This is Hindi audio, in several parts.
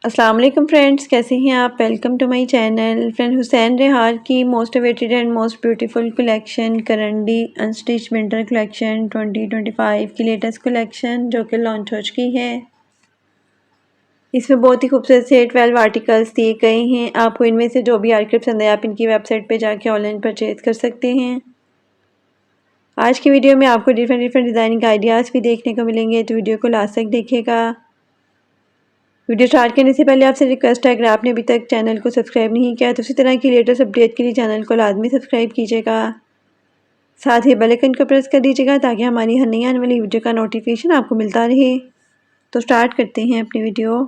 अस्सलाम वालेकुम फ्रेंड्स, कैसे हैं आप। Welcome to my channel. फ्रेंड हुसैन रेहार की most awaited and most beautiful collection करंडी अनस्टिच विंटर कलेक्शन 2025 की लेटेस्ट कलेक्शन जो कि लॉन्च हो चुकी है। इसमें बहुत ही खूबसूरत से 12 आर्टिकल्स दिए गए हैं। आपको इनमें से जो भी आर्टिकल पसंद है आप इनकी वेबसाइट पे जाके ऑनलाइन परचेज कर सकते हैं। आज की वीडियो में आपको डिफरेंट डिज़ाइनिंग आइडियाज़ भी देखने को मिलेंगे, तो वीडियो को लास्ट तक देखिएगा। वीडियो स्टार्ट करने से पहले आपसे रिक्वेस्ट है, अगर आपने अभी तक चैनल को सब्सक्राइब नहीं किया तो इसी तरह की लेटेस्ट अपडेट के लिए चैनल को लाजमी सब्सक्राइब कीजिएगा। साथ ही बेल आइकन को प्रेस कर दीजिएगा ताकि हमारी हर नई आने वाली वीडियो का नोटिफिकेशन आपको मिलता रहे। तो स्टार्ट करते हैं अपनी video.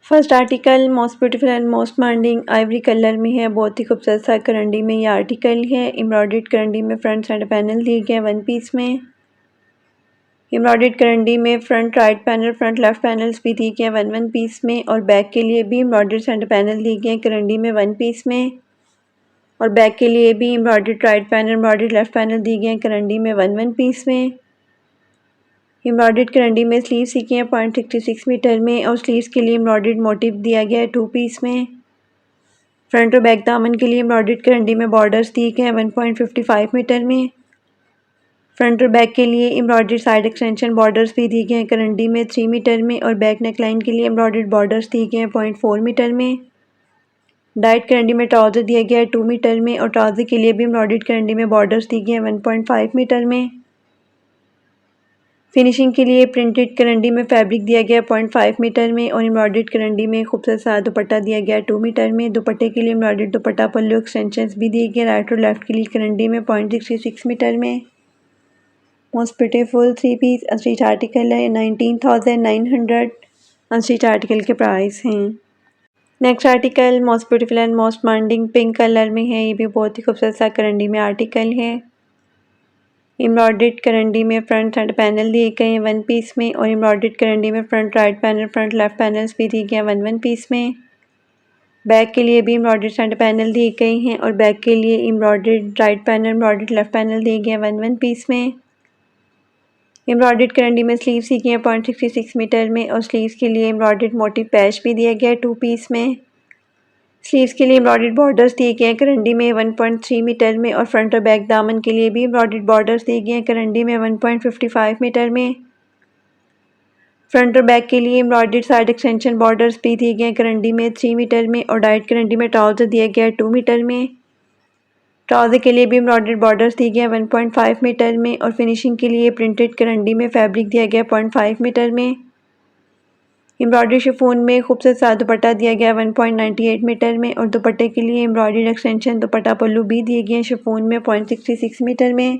First article most beautiful and most demanding Ivory colour में है। बहुत ही खूबसूरत सा करंडी में ये आर्टिकल है। एम्ब्रॉयडर्ड करंडी में फ्रंट साइड पैनल दिए गए वन पीस में। एम्ब्रॉयडर्ड करंडी में front right panel front left panels भी दिए गए वन पीस में, और बैक के लिए भी एम्ब्रॉयडर्ड सेंटर पैनल दिए गए करंडी में वन पीस में, और बैक के लिए भी embroidered right panel embroidered left panel दिए गए करंडी में वन पीस में। एम्ब्रॉयडर्ड करंडी में स्लीव्स सीखे हैं 0.66 मीटर में, और स्लीव्स के लिए एम्ब्रॉयडर्ड मोटिव दिया गया है 2 पीस में। फ्रंट और बैक दामन के लिए एम्ब्रॉयडर्ड करंडी में बॉर्डर्स दिए गए हैं 1.55 मीटर में। फ्रंट और बैक के लिए एम्ब्रॉयडर्ड साइड एक्सटेंशन बॉर्डर्स भी दिए गए हैं करंडी में 3 मीटर में, और बैक नेक लाइन के लिए एम्ब्रॉयडर्ड बॉर्डर्स दिए गए हैं 0.4 मीटर में। डाइट करंडी में ट्राउज़र दिया गया है 2 मीटर में, और ट्राउज़र के लिए भी एम्ब्रॉयडर्ड करंडी में बॉर्डर्स दिए गए हैं 1.5 मीटर में। फिनिशिंग के लिए प्रिंटेड करंडी में फैब्रिक दिया गया है 0.5 मीटर में, और एम्ब्रॉयडर्ड करंडी में खूबसूरत सा दुपट्टा दिया गया है 2 मीटर में। दुपट्टे के लिए एम्ब्रॉयडर्ड दुपट्टा पल्लू एक्सटेंशंस भी दिए गए राइट और लेफ्ट के लिए करंडी में 0.66 मीटर में। Most beautiful 3 piece unstitch article है। 19,900 अनस्टिच आर्टिकल के प्राइस हैं। Next article most beautiful and most demanding pink colour में है। ये भी बहुत ही खूबसूरत सा करंडी में आर्टिकल है। एम्ब्रॉयडर्ड करंडी में फ्रंट साइड पैनल दिए गए हैं वन पीस में, और एम्ब्रॉयडर्ड करंडी में front right panel front left panels भी दिए गए हैं वन पीस में। बैक के लिए भी एम्ब्रॉयडर्ड साइड पैनल दिए गए हैं, और बैक के लिए embroidered right panel embroidered left panel दिए गए हैं वन पीस में। एम्ब्रॉयडर्ड करंडी में स्लीव सीखे हैं 0.66 मीटर में, और स्लीव्स के लिए एम्ब्रॉयडर्ड मोटिव पैच भी दिया गया है 2 पीस में। स्लीव्स के लिए एम्ब्रॉयडर्ड बॉर्डर्स दिए गए हैं करंडी में 1.3 मीटर में, और फ्रंट और बैक दामन के लिए भी एम्ब्रॉयडर्ड बॉर्डर्स दिए गए हैं करंडी में 1.55 मीटर में। फ्रंट और बैक के लिए एम्ब्रॉयडर्ड साइड एक्सटेंशन बॉर्डर्स भी दिए गए हैं करंडी में 3 मीटर में, और डाइट करंडी में ट्राउज़र दिया गया है 2 मीटर में। ट्राउज़र के लिए भी एम्ब्रॉयडर्ड बॉर्डर्स दिए गए हैं 1.5 मीटर में, और फिनिशिंग के लिए प्रिंटेड करंडी में फैब्रिक दिया गया है 0.5 मीटर में। एम्ब्रॉयडरी शिफॉन में खूबसूरत सा दुपट्टा दिया गया है 1.98 मीटर में, और दुपट्टे के लिए एम्ब्रॉयडरी एक्सटेंशन दुपट्टा पल्लू भी दिए गए हैं शिफॉन में 0.66 मीटर में।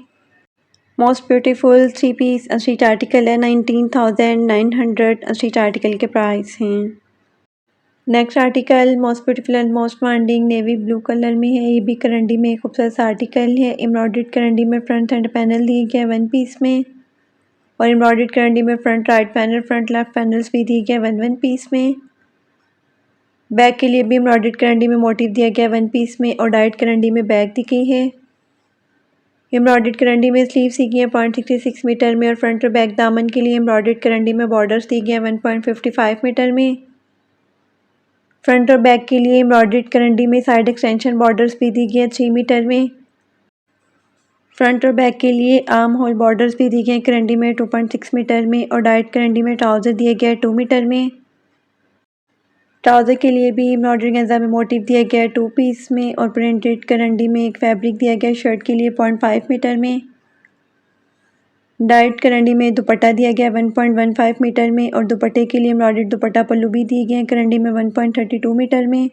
Most beautiful 3 piece unstitch article है। 19,900 अनस्टिच आर्टिकल के प्राइस हैं। Next article most beautiful and most demanding navy blue colour में है। ये भी करंडी में खूबसूरत सा आर्टिकल है। एम्ब्रॉयडर्ड करंडी में फ्रंट एंड पैनल दिए गए वन पीस में, और एम्ब्रॉयडर्ड करंडी में front right panel front left panels भी दिए गए वन पीस में। बैक के लिए भी एम्ब्रॉयडर्ड करंडी में मोटिव दिया गया वन पीस में, और डाइट करंडी में बैक दी गई है। एम्ब्रॉयडर्ड करंडी में स्लीव सी गई है 0.66 मीटर में, और फ्रंट और बैक दामन के लिए एम्ब्रॉयडर्ड करंडी में बॉर्डर्स दिए गए 1.55 मीटर में। फ्रंट और बैक के लिए एम्ब्रॉयडर्ड करंडी में साइड एक्सटेंशन बॉर्डर्स भी दी गई है 3 मीटर में। फ्रंट और बैक के लिए आर्म होल बॉर्डर्स भी दिए गए करंडी में 2.6 मीटर में, और डाइट करंडी में ट्राउज़र दिए गए 2 मीटर में। ट्राउज़र के लिए भी एम्ब्रॉयडरी गेंजा में मोटिव दिया गया है 2 पीस में, और प्रिंटेड करंडी में एक फैब्रिक दिया गया है शर्ट के लिए 0.5 मीटर में। डाइट करंडी में दुपट्टा दिया गया 1.15 मीटर में, और दुपट्टे के लिए एम्ब्रॉयडर्ड दुपट्टा पल्लू भी दिए गए हैं करंडी में 1.32 मीटर में,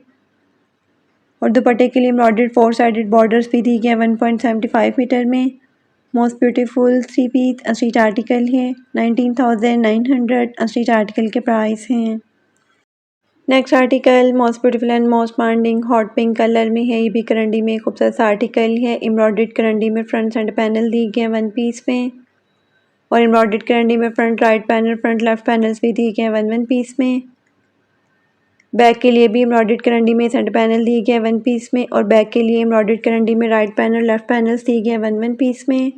और दुपट्टे के लिए एम्ब्रॉयडर्ड 4 साइडेड बॉर्डर्स भी दिए गए हैं 1.75 मीटर में। Most beautiful 3 piece unstitch article है। 19,900 अनस्टिच आर्टिकल के प्राइस हैं। Next article most beautiful and most demanding hot pink colour में है। ये भी करंडी में खूबसूरत सा आर्टिकल है। एम्ब्रॉयडर्ड करंडी में फ्रंट सेंटर पैनल दिए गए हैं वन पीस में, और एम्ब्रॉयडर्ड करंडी में front right panel front left panels भी दिए गए हैं वन पीस में। बैक के लिए भी एम्ब्रॉयडर्ड करंडी में सेंटर पैनल दिए गए हैं वन पीस में, और बैक के लिए एम्ब्रॉयडर्ड करंडी में राइट पैनल लेफ्ट पैनल्स दिए गए हैं वन पीस में।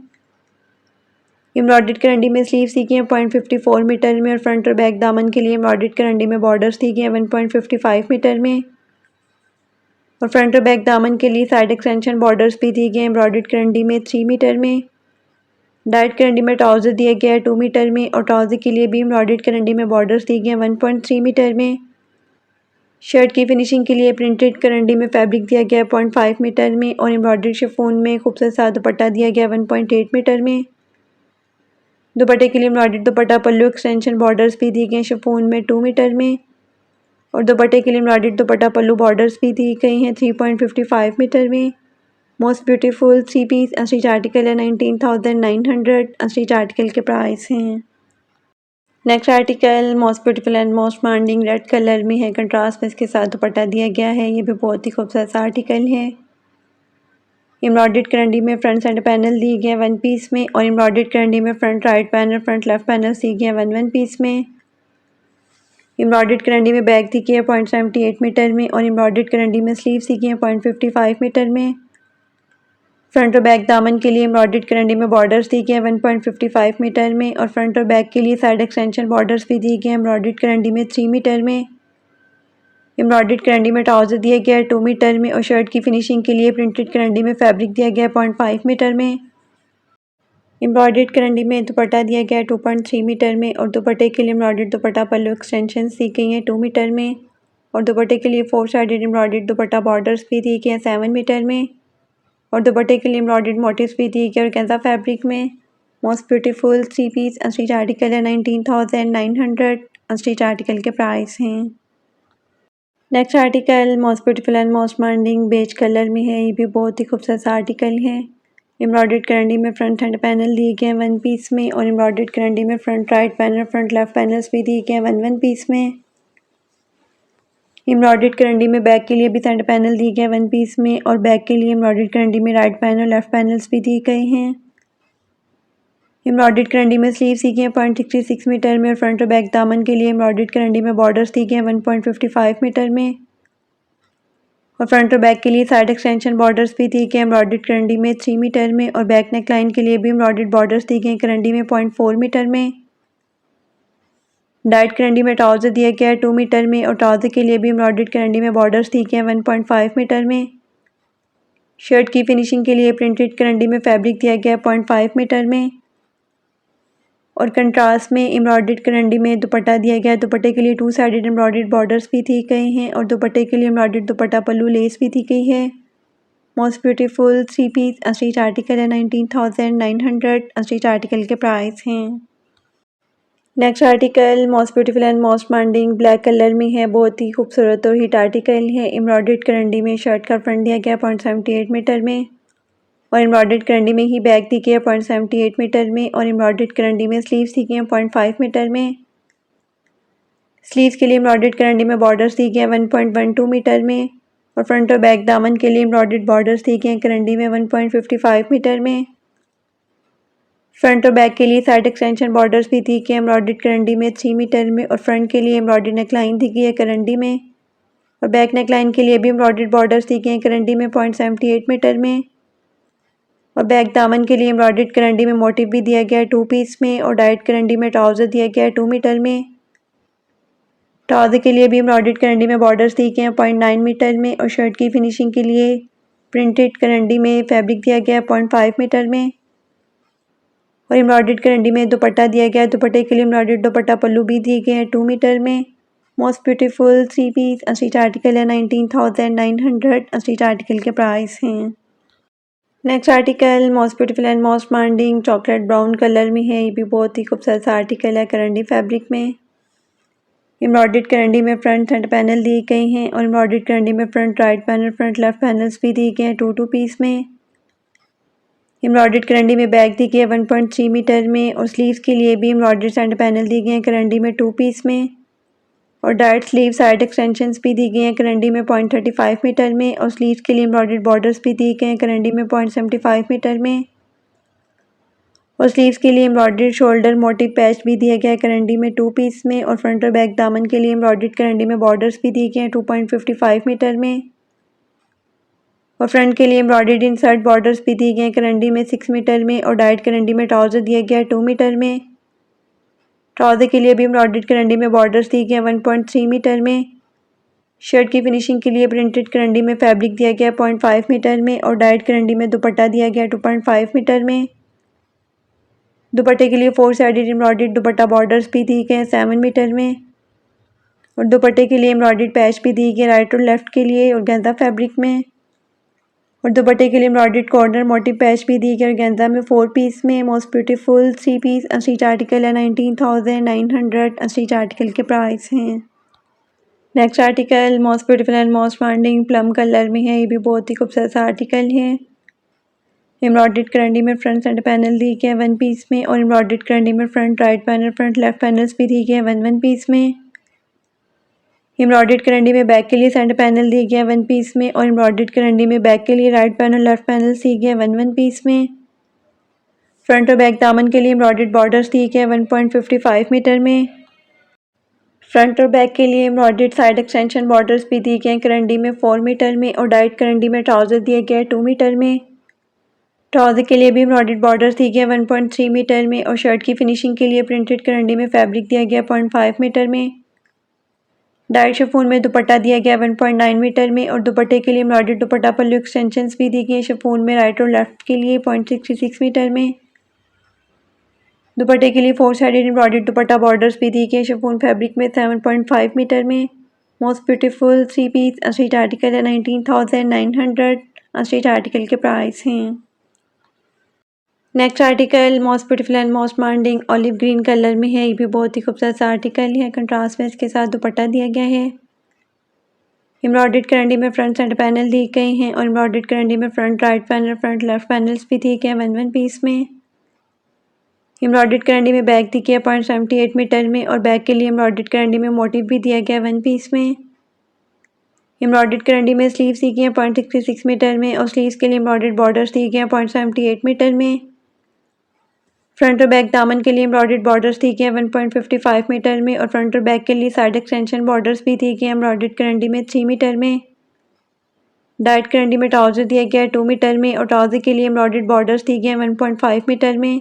एम्ब्रॉयडर्ड करंडी में स्लीव्स दी गई हैं 0.54 मीटर में और फ्रंट और बैक दामन के लिए एम्ब्रॉयडर्ड करंडी में बॉर्डर्स दी गई हैं 1.55 मीटर में और फ्रंट और बैक दामन के लिए साइड एक्सटेंशन बॉर्डर्स भी दिए गए हैं एम्ब्रॉयडर्ड करंडी में 3 मीटर में। डाइट करंडी में ट्राउज़र दिया गया है 2 मीटर में और ट्राउज़र के लिए भी एम्ब्रॉयडर्ड करंडी में बॉर्डर्स दिए गए हैं 1.3 मीटर में। शर्ट की फिनिशिंग के लिए प्रिंटेड करंडी में फैब्रिक दिया गया है 0.5 मीटर में और एम्ब्रॉयडर्ड शिफॉन में खूबसूरत सा दुपट्टा दिया गया है 1.8 मीटर में। दुपट्टे के लिए embroidered dupatta pallu extension borders भी दिए गए हैं शिफॉन में 2 मीटर में और दुपट्टे के लिए एम्ब्रॉयडर्ड दुपट्टा पल्लू बॉर्डर्स भी दी गई हैं 3.55 मीटर में। Most beautiful 3 piece unstitch article है 19,900 अनस्टिच आर्टिकल के प्राइस हैं। Next article most beautiful and most demanding red colour में है, कंट्रास्ट में इसके साथ दुपट्टा दिया गया है। ये भी बहुत ही खूबसूरत सा आर्टिकल है। एम्ब्रॉयडर्ड करंडी में फ्रंट सेंटर पैनल दिए गए वन पीस में और एम्ब्रॉयडर्ड करंडी में front right panel front left panel दिए गए वन पीस में। एम्ब्रॉयडर्ड करंडी में बैक दी गई है 0.78 मीटर में और एम्ब्रॉयडर्ड करंडी में स्लीव्स दी गई हैं 0.55 मीटर में। फ्रंट और बैक दामन के लिए एम्ब्रॉयडर्ड करंडी में बॉर्डर्स दी गए हैं 1.55 मीटर में और फ्रंट और बैक के लिए साइड एक्सटेंशन बॉर्डर्स भी दिए गए हैं एम्ब्रॉयडर्ड करंडी में 3 मीटर में। एम्ब्रॉयडर्ड करंडी में ट्राउज़र दिया गया है 2 मीटर में और शर्ट की फिनिशिंग के लिए प्रिंटेड करंडी में फैब्रिक दिया गया है 0.5 मीटर में। एम्ब्रॉयडर्ड करंडी में दुपट्टा दिया गया है 2.3 मीटर में और दुपट्टे के लिए एम्ब्रॉयडर्ड दुपट्टा पल्लू एक्सटेंशन दी गई हैं 2 मीटर में और दुपट्टे के लिए 4 साइडेड एम्ब्रॉयडर्ड दुपट्टा बॉर्डर्स भी दिए गए हैं 7 मीटर में और दुपट्टे के लिए एम्ब्रॉयडर्ड मोटिव्स भी दिए गए ऑर्गेन्जा फैब्रिक में। Most beautiful 3 piece unstitch article है 19,900 अनस्टिच आर्टिकल के प्राइस हैं। Next article most beautiful and most demanding beige colour में है। ये भी बहुत ही खूबसूरत सा आर्टिकल है। एम्ब्रॉयडर्ड करंडी में फ्रंट हैंड पैनल दिए गए हैं वन पीस में और एम्ब्रॉयडर्ड करंडी में front right panel front left panels भी दिए गए हैं वन पीस में। एम्ब्रॉयडर्ड करंडी में बैक के लिए भी सेंटर पैनल दिए गए हैं वन पीस में और बैक के लिए एम्ब्रॉयडर्ड करंडी में राइट पैनल लेफ्ट पैनल्स भी दिए गए हैं। एम्ब्रॉयडर्ड करंडी में स्लीव्स दी गई हैं 0.66 मीटर में और फ्रंट और बैक दामन के लिए एम्ब्रॉयडर्ड करंडी में बॉर्डर्स दिए गए हैं 1.55 मीटर में और फ्रंट और बैक के लिए साइड एक्सटेंशन बॉर्डर्स भी दिए गए एम्ब्रॉयडर्ड करंडी में 3 मीटर में और बैक नेक लाइन के लिए भी एम्ब्रॉयडर्ड बॉर्डर्स दिए गए करंडी में 0.4 मीटर में। डाइट करंडी में ट्राउज़र दिया गया है 2 मीटर में और ट्राउज़र के लिए भी एम्ब्रॉयडर्ड करंडी में बॉर्डर्स दिए गए हैं 1.5 मीटर में। शर्ट की फिनिशिंग के लिए प्रिंटेड करंडी में फैब्रिक दिया गया है 0.5 मीटर में और कंट्रास्ट में एम्ब्रॉयडर्ड करंडी में दुपट्टा दिया गया है। दुपट्टे के लिए 2 साइडेड एम्ब्रॉयडर्ड बॉर्डर्स भी दिए गए हैं और दुपट्टे के लिए एम्ब्रॉयडर्ड दुपट्टा पल्लू लेस भी दी गई है। Most beautiful 3 piece unstitch article है 19,900 अनस्टिच आर्टिकल के प्राइस हैं। Next article most beautiful and most demanding black colour में है। बहुत ही खूबसूरत और हिट आर्टिकल है। एम्ब्रॉयडर्ड करंडी में शर्ट का फ्रंट दिया गया 0.78 मीटर में और एम्ब्रॉयडर्ड करंडी में ही बैक दी गई है 0.78 मीटर में और एम्ब्रॉयडर्ड करंडी में स्लीव्स दी गई हैं 0.5 मीटर में। स्लीव्स के लिए एम्ब्रॉयडर्ड करंडी में बॉर्डर्स दी गए हैं 1.12 मीटर में और फ्रंट और बैक दामन के लिए एम्ब्रॉयडर्ड बॉर्डर्स दी गए हैं करंडी में 1.55 मीटर में। फ्रंट और बैक के लिए साइड एक्सटेंशन बॉर्डर्स भी दी गई हैं एम्ब्रॉयडर्ड करंडी में 3 मीटर में और फ्रंट के लिए एम्ब्रॉयडर्ड नेकलाइन दी गई है करंडी में और बैक नेकलाइन के लिए भी एम्ब्रॉयडर्ड बॉर्डर्स दी गए हैं करंडी में 0.78 मीटर में और बैक दामन के लिए एम्ब्रॉयडर्ड करंडी में मोटिव भी दिया गया है 2 पीस में और डाइट करंडी में ट्राउज़र दिया गया है 2 मीटर में। ट्राउज़र के लिए भी एम्ब्रॉयडर्ड करंडी में बॉर्डर्स दिए गए हैं 0.9 मीटर में और शर्ट की फिनिशिंग के लिए प्रिंटेड करंडी में फैब्रिक दिया गया है 0.5 मीटर में और एम्ब्रॉयडर्ड करंडी में दुपट्टा दिया गया है। दुपट्टे के लिए एम्ब्रॉयडर्ड दुपट्टा पल्लू भी दिए गए हैं 2 मीटर में। Most beautiful 3 piece unstitch article है 19,900 अनस्टिच आर्टिकल के प्राइस हैं। Next article most beautiful and most demanding chocolate brown colour में है। ये भी बहुत ही खूबसूरत सा आर्टिकल है करंडी फैब्रिक में। एम्ब्रॉयडर्ड करंडी में फ्रंट सेंटर पैनल दिए गए हैं और एम्ब्रॉयडर्ड करंडी में front right panel front left panels भी दिए गए हैं 2 पीस में। एम्ब्रॉयडर्ड करंडी में बैक दी गई है 1.3 मीटर में और स्लीव्स के लिए भी एम्ब्रॉयडर्ड सेंटर पैनल दिए गए हैं करंडी में 2 पीस में और डाइट स्लीव साइड एक्सटेंशंस भी दी गई हैं करंडी में 0.35 मीटर में और स्लीव्स के लिए एम्ब्रॉयडर्ड बॉर्डर्स भी दिए गए हैं करंडी में 0.75 मीटर में और स्लीव्स के लिए एम्ब्रॉयडर्ड शोल्डर मोटिव पैच भी दिया गया है करंडी में 2 पीस में और फ्रंट और बैक दामन के लिए एम्ब्रॉयडर्ड करंडी में बॉर्डर्स भी दिए गए हैं 2.55 मीटर में। और फ्रंट के लिए एम्ब्रॉयडर्ड इंसर्ट बॉर्डर्स भी दिए गए करंडी में 6 मीटर में और डाइट करंडी में ट्राउज़र दिया गया है 2 मीटर में। ट्राउज़र के लिए भी एम्ब्रॉयडर्ड करंडी में बॉर्डर्स दिए गए 1.3 मीटर में। शर्ट की फिनिशिंग के लिए प्रिंटेड करंडी में फैब्रिक दिया गया 0.5 मीटर में और डाइट करंडी में दुपट्टा दिया गया 2.5 मीटर में। दुपट्टे के लिए 4 साइडेड एम्ब्रॉयडर्ड दुपट्टा बॉर्डर्स भी दिए गए 7 मीटर में और दुपट्टे के लिए एम्ब्रॉयडर्ड पैच भी दिए गए राइट और लेफ्ट के लिए ऑर्गेन्जा फैब्रिक में और दुपट्टे के लिए एम्ब्रॉयडर्ड कॉर्नर मोटिव पैच भी दिए गए ऑर्गेन्जा में 4 पीस में। Most beautiful 3 piece unstitch article है 19,900 अनस्टिच आर्टिकल के प्राइस हैं। Next article most beautiful and most trending plum colour में है। ये भी बहुत ही खूबसूरत सा आर्टिकल है। एम्ब्रॉयडर्ड करंडी में फ्रंट सेंटर पैनल दिए गए 1 पीस में और एम्ब्रॉयडर्ड करंडी में front right panel front left panels भी दिए गए 1 पीस में। एम्ब्रॉयडर्ड करंडी में बैक के लिए सेंटर पैनल दिए गया 1 पीस में और एम्ब्रॉयडर्ड करंडी में बैक के लिए राइट पैनल लेफ्ट पैनल दिए गए 1 पीस में। फ्रंट और बैक दामन के लिए एम्ब्रॉयडर्ड बॉर्डर्स दिए गए 1.55 मीटर में। फ्रंट और बैक के लिए एम्ब्रॉयडर्ड साइड एक्सटेंशन बॉर्डर्स भी दिए गए करंडी में 4 मीटर में और डाइट करंडी में ट्राउज़र दिए गए 2 मीटर में। ट्राउज़र के लिए भी एम्ब्रॉयडर्ड बॉर्डर्स दिए गए 1.3 मीटर में और शर्ट की फिनिशिंग के लिए प्रिंटेड करंडी में फैब्रिक दिया गया 0.5 मीटर में। डाइट शिफॉन में दुपट्टा दिया गया 1.9 मीटर में और दुपट्टे के लिए एम्ब्रॉयडर्ड दुपट्टा पल्लू एक्सटेंशंस भी दी गई शिफॉन में राइट और लेफ्ट के लिए 0.66 मीटर में। दुपट्टे के लिए 4 साइडेड एम्ब्रॉयडर्ड दुपट्टा बॉर्डर्स भी दी गई शिफॉन फैब्रिक में 7.5 मीटर में। Most beautiful 3 piece unstitch article है 19,900 अनस्टिच आर्टिकल के प्राइस हैं। Next article most beautiful and most demanding olive green colour में है। ये भी बहुत ही खूबसूरत सा आर्टिकल है। कंट्रास्ट में इसके साथ दुपट्टा दिया गया है। एम्ब्रॉयडर्ड करंडी में फ्रंट सेंटर पैनल दिए गए हैं और एम्ब्रॉयडर्ड करंडी में front right panel front left panels भी दिए गए 1 पीस में। एम्ब्रॉयडर्ड करंडी में बैक दी गया 0.78 मीटर में और बैक के लिए एम्ब्रॉयडर्ड करंडी में मोटिव भी दिया गया 1 पीस में। एम्ब्रॉयडर्ड करंडी में स्लीव्स दी गई 0.66 मीटर में और स्लीव्स के लिए एम्ब्रॉयडर्ड बॉर्डर्स दिए गए 0.78 मीटर में। फ्रंट और बैक दामन के लिए एम्ब्रॉयडर्ड बॉर्डर्स दिए गए 1.55 मीटर में और फ्रंट और बैक के लिए साइड एक्सटेंशन बॉर्डर्स भी दिए गए एम्ब्रॉयडर्ड करंडी में 3 मीटर में। डाइट करंडी में ट्राउज़र दिया गया है 2 मीटर में और ट्राउज़र के लिए एम्ब्रॉयडर्ड बॉर्डर्स दिए गए 1.5 मीटर में।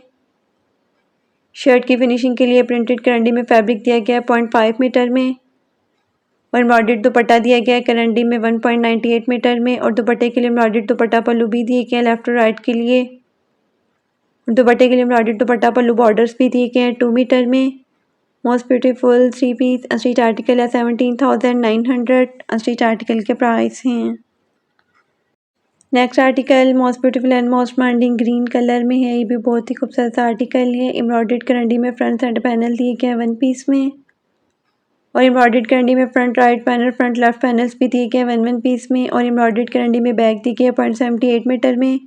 शर्ट की फिनिशिंग के लिए प्रिंटेड करंडी में फैब्रिक दिया गया है 0.5 मीटर में और एम्ब्रॉयडर्ड दुपट्टा दिया गया है करंडी में 1.98 मीटर में और दुपट्टे के लिए एम्ब्रॉयडर्ड दुपट्टा पल्लू भी दिए गए लेफ्ट और राइट के लिए। दुपट्टे के लिए एम्ब्रॉयडर्ड दुपट्टा पल्लू बॉर्डर्स भी दिए गए हैं 2 मीटर में। Most beautiful 3 piece unstitch article है 17,900 अनस्टिच आर्टिकल के प्राइस हैं। Next article most beautiful and most demanding green colour में है। ये भी बहुत ही खूबसूरत आर्टिकल है। एम्ब्रॉयडर्ड करंडी में फ्रंट सेंटर पैनल दिए गए 1 पीस में और एम्ब्रॉयडर्ड करंडी में front right panel front left panels भी दिए गए 1 पीस में और एम्ब्रॉयडर्ड करंडी में बैक दी गई 0.78 मीटर में।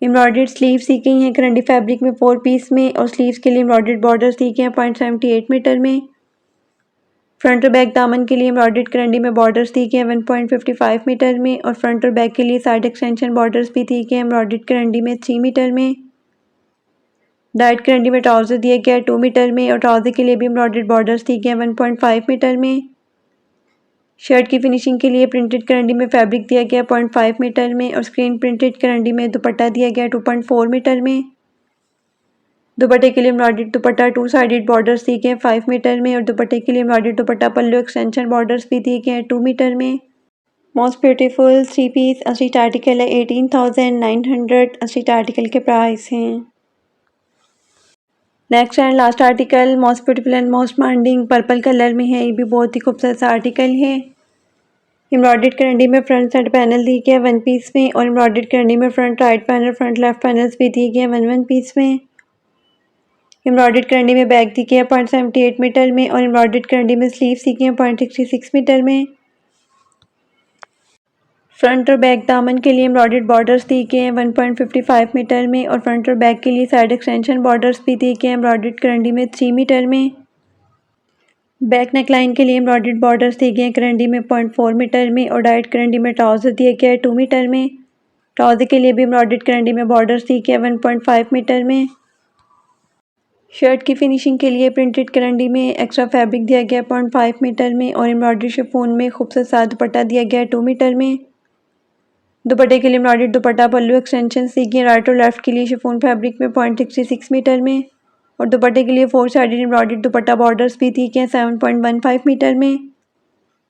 एम्ब्रॉयडर्ड स्लीव्स दी गई हैं करंडी फैब्रिक में 4 पीस में और स्लीव्स के लिए एम्ब्रॉयडर्ड बॉर्डर्स दी गए हैं 0.78 मीटर में। फ्रंट और बैक दामन के लिए एम्ब्रॉयडर्ड करंडी में बॉर्डर्स दी गए 1.55 मीटर में और फ्रंट और बैक के लिए साइड एक्सटेंशन बॉर्डर्स भी दी गए एम्ब्रॉयडर्ड करंडी में 3 मीटर में। डाइट करंडी में ट्राउज़र दिया गया है 2 मीटर में और ट्राउज़र के लिए भी एम्ब्रॉयडर्ड बॉर्डर्स दी गए 1.5 मीटर में। शर्ट की फिनिशिंग के लिए प्रिंटेड करंडी में फैब्रिक दिया गया 0.5 मीटर में और स्क्रीन प्रिंटेड करंडी में दुपट्टा दिया गया 2.4 मीटर में। दुपट्टे के लिए एम्ब्रॉयडर्ड दुपट्टा 2 साइडेड बॉर्डर्स दिए गए 5 मीटर में और दुपट्टे के लिए embroidered dupatta pallu extension borders भी दिए गए 2 मीटर में। Most beautiful 3 piece unstitch article है 18,900 अनस्टिच आर्टिकल के प्राइस हैं। Next and last article most beautiful and most demanding purple colour में है। ये भी बहुत ही खूबसूरत सा आर्टिकल है। एम्ब्रॉयडर्ड करंडी में फ्रंट साइड पैनल दिए गए 1 पीस में और एम्ब्रॉयडर्ड करंडी में front right panel front left panels भी दिए गए 1 पीस में। एम्ब्रॉयडर्ड करंडी में बैक दी गई है 0.78 मीटर में और एम्ब्रॉयडर्ड करंडी में स्लीव्स दी गई हैं 0.66 मीटर में। फ्रंट और बैक दामन के लिए एम्ब्रॉयडर्ड बॉर्डर्स दिए गए हैं 1.55 मीटर में और फ्रंट और बैक के लिए साइड एक्सटेंशन बॉर्डर्स भी दिए गए हैं एम्ब्रॉयडर्ड करंडी में 3 मीटर में। बैक नेकलाइन के लिए एम्ब्रॉयडर्ड बॉर्डर्स दिए गए हैं करंडी में 0.4 मीटर में और डाइट करंडी में ट्राउज़र दिया गया है 2 मीटर में। ट्राउज़र के लिए भी एम्ब्रॉयडर्ड करंडी में बॉर्डर्स दिए गए 1.5 मीटर में। शर्ट की फिनिशिंग के लिए प्रिंटेड करंडी में एक्स्ट्रा फैब्रिक दिया गया 0.5 मीटर में और एम्ब्रॉयडरी शिफॉन में खूबसूरत सा दुपट्टा दिया गया है 2 मीटर में। दुपट्टे के लिए एम्ब्रॉयडर्ड दुपट्टा पल्लू एक्सटेंशन दी गई राइट और लेफ्ट के लिए शिफॉन फैब्रिक में 0.66 मीटर में और दुपट्टे के लिए 4 साइडेड एम्ब्रॉयडर्ड दुपट्टा बॉर्डर्स भी दी गई 7.15 मीटर में।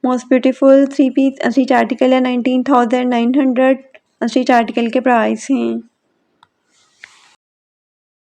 Most beautiful 3 piece unstitch article है 19,900। अनस्टिच आर्टिकल के प्राइस हैं